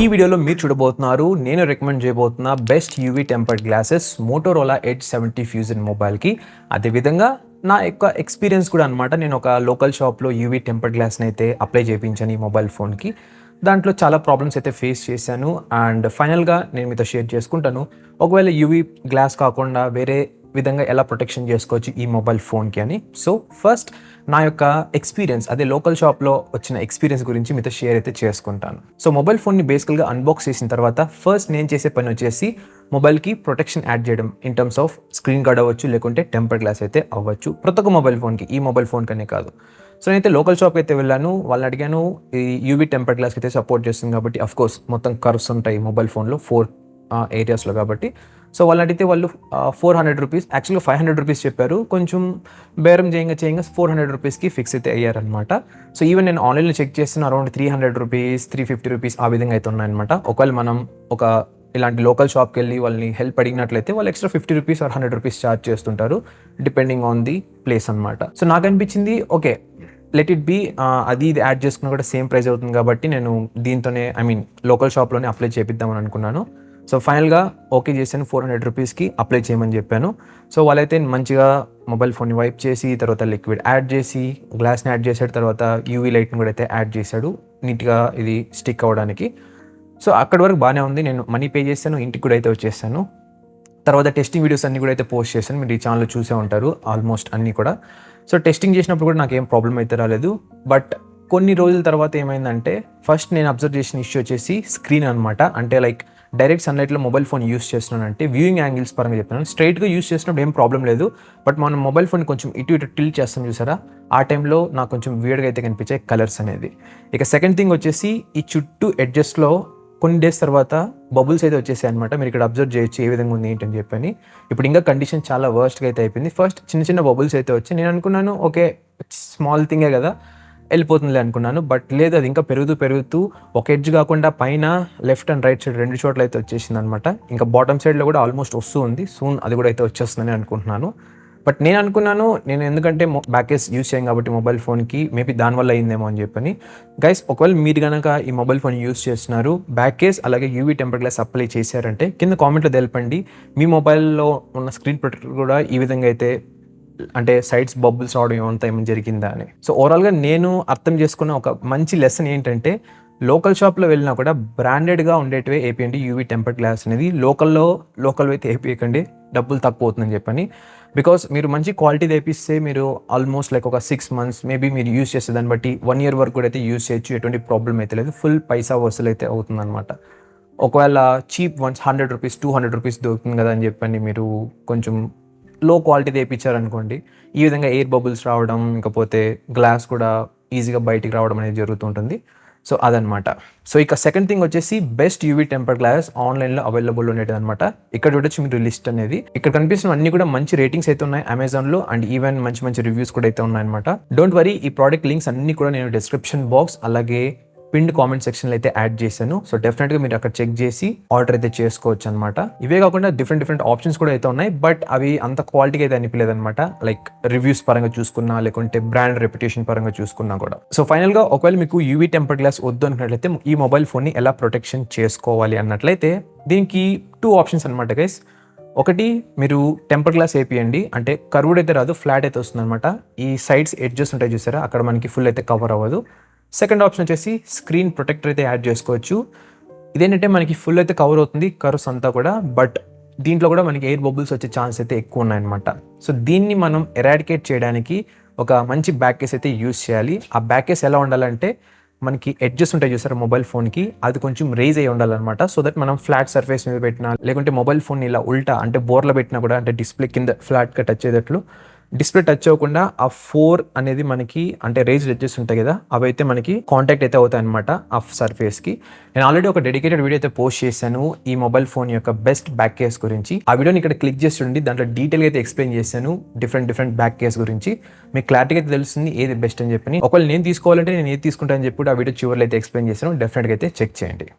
ఈ వీడియోలో మీరు చూడబోతున్నారు నేను రికమెండ్ చేయబోతున్న best UV tempered glasses Motorola edge 70 fusion మొబైల్కి. అదేవిధంగా నా యొక్క ఎక్స్పీరియన్స్ కూడా అనమాట. నేను ఒక లోకల్ షాప్లో యూవీ టెంపర్డ్ గ్లాస్ని అయితే అప్లై చేయించాను ఈ మొబైల్ ఫోన్కి. దాంట్లో చాలా ప్రాబ్లమ్స్ అయితే ఫేస్ చేశాను అండ్ ఫైనల్గా నేను మీతో షేర్ చేసుకుంటాను. ఒకవేళ యూవీ గ్లాస్ కాకుండా వేరే విధంగా ఎలా ప్రొటెక్షన్ చేసుకోవచ్చు ఈ మొబైల్ ఫోన్కి అని. సో ఫస్ట్ నా యొక్క ఎక్స్పీరియన్స్, అదే లోకల్ షాప్లో వచ్చిన ఎక్స్పీరియన్స్ గురించి మీతో షేర్ అయితే చేసుకుంటాను. సో మొబైల్ ఫోన్ని బేసికల్గా అన్బాక్స్ చేసిన తర్వాత ఫస్ట్ నేను చేసే పని వచ్చేసి మొబైల్కి ప్రొటెక్షన్ యాడ్ చేయడం in terms off screen guard అవ్వచ్చు, లేకుంటే టెంపర్డ్ గ్లాస్ అయితే అవ్వచ్చు. ప్రతి ఒక్క మొబైల్ ఫోన్కి, ఈ మొబైల్ ఫోన్ కనే కాదు. సో నేనైతే లోకల్ షాప్కి అయితే వెళ్ళాను, వాళ్ళని అడిగాను. ఈ యూవీ టెంపర్డ్ గ్లాస్కి అయితే సపోర్ట్ చేస్తుంది కాబట్టి అఫ్కోర్స్ మొత్తం కర్వ్స్ ఉంటాయి మొబైల్ ఫోన్లో 4 ఏరియాస్లో కాబట్టి. సో వాళ్ళని అడిగితే వాళ్ళు 400 రూపీస్, యాక్చువల్గా 500 రూపీస్ చెప్పారు. కొంచెం బేరం చేయంగా 400 రూపీస్కి ఫిక్స్ అయితే అయ్యారనమాట. సో ఈవెన్ నేను ఆన్లైన్లో చెక్ చేస్తున్న అరౌండ్ 300 రూపీస్, 350 రూపీస్ ఆ విధంగా అయితే ఉన్నాయన్నమాట. ఒకవేళ మనం ఒక ఇలాంటి లోకల్ షాప్కి వెళ్ళి వాళ్ళని హెల్ప్ అడిగినట్లయితే వాళ్ళు extra 50 rupees or 100 rupees charge చేస్తుంటారు డిపెండింగ్ ఆన్ ది ప్లేస్ అనమాట. సో నాకు అనిపించింది ఓకే లెట్ ఇట్ బీ, అది ఇది యాడ్ చేసుకున్నా కూడా సేమ్ ప్రైస్ అవుతుంది కాబట్టి నేను దీంతోనే లోకల్ షాప్లోనే అప్లై చేపిద్దామని అనుకున్నాను. సో ఫైనల్గా ఓకే చేశాను, 400 రూపీస్కి అప్లై చేయమని చెప్పాను. సో వాళ్ళైతే మంచిగా మొబైల్ ఫోన్ని వైప్ చేసి తర్వాత లిక్విడ్ యాడ్ చేసి గ్లాస్ని యాడ్ చేసాడు, తర్వాత యూవీ లైట్ని కూడా అయితే యాడ్ చేశాడు నీట్గా ఇది స్టిక్ అవ్వడానికి. సో అక్కడి వరకు బాగానే ఉంది. నేను మనీ పే చేశాను, ఇంటికి కూడా అయితే వచ్చేసాను. తర్వాత టెస్టింగ్ వీడియోస్ అన్నీ కూడా అయితే పోస్ట్ చేశాను, మీరు ఈ ఛానల్లో చూసే ఉంటారు ఆల్మోస్ట్ అన్నీ కూడా. సో టెస్టింగ్ చేసినప్పుడు కూడా నాకేం ప్రాబ్లం అయితే రాలేదు. బట్ కొన్ని రోజుల తర్వాత ఏమైందంటే ఫస్ట్ నేను అబ్జర్వ్ చేసిన ఇష్యూ వచ్చేసి స్క్రీన్ అనమాట. అంటే లైక్ డైరెక్ట్ సన్లైట్లో మొబైల్ ఫోన్ యూస్ చేస్తున్నానంటే వ్యూయింగ్ యాంగిల్స్ పరంగా చెప్తున్నాను. స్ట్రైట్గా యూస్ చేసినప్పుడు ఏం ప్రాబ్లం లేదు, బట్ మనం మొబైల్ ఫోన్ కొంచెం ఇటు టిల్ట్ చేస్తాం చూసారా, ఆ టైంలో నాకు కొంచెం వియర్డ్గా అయితే కనిపించాయి కలర్స్ అనేది. ఇక సెకండ్ థింగ్ వచ్చేసి ఈ చుట్టూ ఎడ్జెస్ట్లో కొన్ని డేస్ తర్వాత బబుల్స్ అయితే వచ్చేసాయి అనమాట. మీరు ఇక్కడ అబ్జర్వ్ చేయొచ్చు ఏ విధంగా ఉంది ఏంటని చెప్పని. ఇప్పుడు ఇంకా కండిషన్ చాలా వర్స్ట్గా అయితే అయిపోయింది. ఫస్ట్ చిన్న చిన్న బబుల్స్ అయితే వచ్చి నేను అనుకున్నాను ఓకే స్మాల్ థింగే కదా వెళ్ళిపోతుందిలే అనుకున్నాను. బట్ లేదు, అది ఇంకా పెరుగుతూ ఒక ఎడ్జ్ కాకుండా పైన లెఫ్ట్ అండ్ రైట్ సైడ్ 2 చోట్ల అయితే వచ్చేసింది అనమాట. ఇంకా బాటమ్ సైడ్లో కూడా ఆల్మోస్ట్ వస్తూ ఉంది, సూన్ అది కూడా అయితే వచ్చేస్తుందని అనుకుంటున్నాను. బట్ నేను అనుకున్నాను, నేను ఎందుకంటే బ్యాక్ కేస్ యూస్ చేయం కాబట్టి మొబైల్ ఫోన్కి మేబీ దానివల్ల అయిందేమో అని చెప్పని. గైస్ ఒకవేళ మీరు కనుక ఈ మొబైల్ ఫోన్ యూస్ చేస్తున్నారు, బ్యాక్ కేస్ అలాగే యూవీ టెంపర్డ్ గ్లాస్ అప్లై చేశారంటే కింద కామెంట్లో తెలపండి. మీ మొబైల్లో ఉన్న స్క్రీన్ ప్రొటెక్టర్ కూడా ఈ విధంగా అయితే అంటే సైడ్స్ బబుల్స్ రావడం ఏమైనా జరిగిందా అని. సో ఓవరాల్గా నేను అర్థం చేసుకున్న ఒక మంచి లెసన్ ఏంటంటే లోకల్ షాప్లో వెళ్ళినా కూడా బ్రాండెడ్గా ఉండేటివే ఏపీయండి యూవీ టెంపర్డ్ గ్లాస్ అనేది. లోకల్ అయితే ఏపీయకండి, డబ్బులు తక్కువ అవుతుందని చెప్పని. బికాస్ మీరు మంచి క్వాలిటీ తెప్పిస్తే మీరు ఆల్మోస్ట్ లైక్ ఒక 6 months మేబీ మీరు యూస్ చేస్తే దాన్ని బట్టి 1 year వరకు కూడా అయితే యూస్ చేయొచ్చు, ఎటువంటి ప్రాబ్లం అయితే లేదు. ఫుల్ పైసా వసూలు అయితే అవుతుంది అనమాట. ఒకవేళ చీప్ వన్స్ 100 రూపీస్ 200 రూపీస్ దొరుకుతుంది కదా అని చెప్పని మీరు కొంచెం లో క్వాలిటీ తెప్పించారనుకోండి, ఈ విధంగా ఎయిర్ బబుల్స్ రావడం, ఇంకపోతే గ్లాస్ కూడా ఈజీగా బయటికి రావడం అనేది జరుగుతుంటుంది. సో అదనమాట. సో ఇక సెకండ్ థింగ్ వచ్చేసి బెస్ట్ యూవీ టెంపర్డ్ గ్లాస్ ఆన్లైన్లో అవైలబుల్ ఉండేది అనమాట. ఇక్కడ చూడొచ్చు మీరు లిస్ట్ అనేది. ఇక్కడ కనిపిస్తున్న అన్ని కూడా మంచి రేటింగ్స్ అయితే ఉన్నాయి అమెజాన్లో అండ్ ఈవెన్ మంచి రివ్యూస్ కూడా అయితే ఉన్నాయన్నమాట. డోంట్ వరీ, ఈ ప్రోడక్ట్ లింక్స్ అన్ని కూడా నేను డిస్క్రిప్షన్ బాక్స్ అలాగే పిన్ కామెంట్ సెక్షన్లో అయితే యాడ్ చేశాను. సో డెఫినెట్గా మీరు అక్కడ చెక్ చేసి ఆర్డర్ అయితే చేసుకోవచ్చు అనమాట. ఇవే కాకుండా డిఫరెంట్ ఆప్షన్స్ కూడా అయితే ఉన్నాయి, బట్ అవి అంత క్వాలిటీగా అయితే అనిపించలేదు అనమాట. లైక్ రివ్యూస్ పరంగా చూసుకున్నా లేకుంటే బ్రాండ్ రెప్యుటేషన్ పరంగా చూసుకున్నా కూడా. సో ఫైనల్గా ఒకవేళ మీకు యూవీ టెంపర్డ్ గ్లాస్ వద్దు అనుకున్నట్లయితే ఈ మొబైల్ ఫోన్ని ఎలా ప్రొటెక్షన్ చేసుకోవాలి అన్నట్లయితే దీనికి 2 ఆప్షన్స్ అనమాట గైస్. ఒకటి, మీరు టెంపర్డ్ గ్లాస్ వేపియండి, అంటే కర్వ్డ్ అయితే రాదు, ఫ్లాట్ అయితే వస్తుంది అనమాట. ఈ సైడ్స్ ఎడ్జెస్ ఉంటాయి చూసారా, అక్కడ మనకి ఫుల్ అయితే కవర్ అవ్వదు. సెకండ్ ఆప్షన్ వచ్చేసి స్క్రీన్ ప్రొటెక్టర్ అయితే యాడ్ చేసుకోవచ్చు. ఇదేంటంటే మనకి ఫుల్ అయితే కవర్ అవుతుంది కర్వ్స్ అంతా కూడా, బట్ దీంట్లో కూడా మనకి ఎయిర్ బబుల్స్ వచ్చే ఛాన్స్ అయితే ఎక్కువ ఉన్నాయన్నమాట. సో దీన్ని మనం ఎరాడికేట్ చేయడానికి ఒక మంచి బ్యాక్ కేస్ అయితే యూస్ చేయాలి. ఆ బ్యాక్ కేస్ ఎలా ఉండాలంటే మనకి ఎడ్జెస్ ఉంటాయి చూసారు మొబైల్ ఫోన్కి, అది కొంచెం రేజ్ అయ్యి ఉండాలన్నమాట. సో దట్ మనం ఫ్లాట్ సర్ఫేస్ మీద పెట్టినా లేకుంటే మొబైల్ ఫోన్ ఇలా ఉల్టా అంటే బోర్లో పెట్టినా కూడా, అంటే డిస్ప్లే కింద ఫ్లాట్గా టచ్ అయ్యేటట్లు, డిస్ప్లే టచ్ అవ్వకుండా ఆ 4 అనేది మనకి అంటే రేజ్డ్ ఎడ్జెస్ ఉంటాయి కదా, అవైతే మనకి కాంటాక్ట్ అయితే అవుతాయి అనమాట ఆ సర్ఫేస్కి. నేను ఆల్రెడీ ఒక డెడికేటెడ్ వీడియో అయితే పోస్ట్ చేశాను ఈ మొబైల్ ఫోన్ యొక్క బెస్ట్ బ్యాక్ కేస్ గురించి. ఆ వీడియోని ఇక్కడ క్లిక్ చేసి ఉండి దాంట్లో డీటెయిల్గా అయితే ఎక్స్ప్లెయిన్ చేశాను డిఫరెంట్ బ్యాక్ కేస్ గురించి. మీకు క్లారిటీగా అయితే తెలుస్తుంది ఏది బెస్ట్ అని చెప్పి. ఒకవేళ నేను తీసుకోవాలంటే నేను ఏది తీసుకుంటానని చెప్పి ఆ వీడియో చివరిలో అయితే ఎక్స్ప్లెయిన్ చేశాను. డెఫినెట్గా అయితే చెక్ చేయండి.